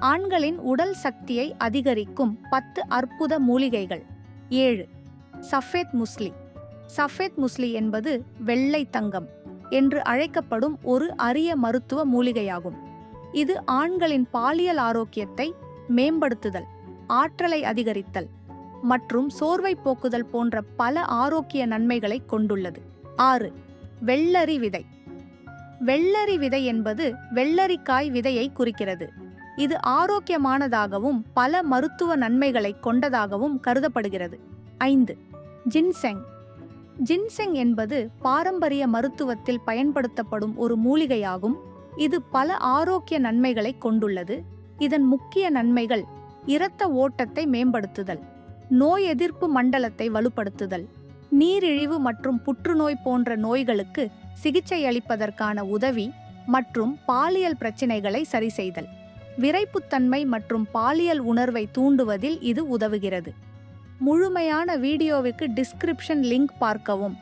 ஆண்களின் உடல் சக்தியை அதிகரிக்கும் 10 அற்புத மூலிகைகள். 7. சஃபேத் முஸ்லி. சஃபேத் முஸ்லி என்பது வெள்ளை தங்கம் என்று அழைக்கப்படும் ஒரு அரிய மருத்துவ மூலிகையாகும். இது ஆண்களின் பாலியல் ஆரோக்கியத்தை மேம்படுத்துதல், ஆற்றலை அதிகரித்தல் மற்றும் சோர்வை போக்குதல் போன்ற பல ஆரோக்கிய நன்மைகளை கொண்டுள்ளது. 6. வெள்ளரி விதை. வெள்ளரி விதை என்பது வெள்ளரிக்காய் விதையை குறிக்கிறது. இது ஆரோக்கியமானதாகவும் பல மருத்துவ நன்மைகளை கொண்டதாகவும் கருதப்படுகிறது. 5. ஜின்செங். ஜின்செங் என்பது பாரம்பரிய மருத்துவத்தில் பயன்படுத்தப்படும் ஒரு மூலிகையாகும். இது பல ஆரோக்கிய நன்மைகளை கொண்டுள்ளது. இதன் முக்கிய நன்மைகள்: இரத்த ஓட்டத்தை மேம்படுத்துதல், நோய் எதிர்ப்பு மண்டலத்தை வலுப்படுத்துதல், நீரிழிவு மற்றும் புற்றுநோய் போன்ற நோய்களுக்கு சிகிச்சை அளிப்பதற்கான உதவி மற்றும் பாலியல் பிரச்சினைகளை சரிசெய்தல், விரைப்புத்தன்மை மற்றும் பாலியல் உணர்வை தூண்டுவதில் இது உதவுகிறது. முழுமையான வீடியோவுக்கு டிஸ்கிரிப்ஷன் லிங்க் பார்க்கவும்.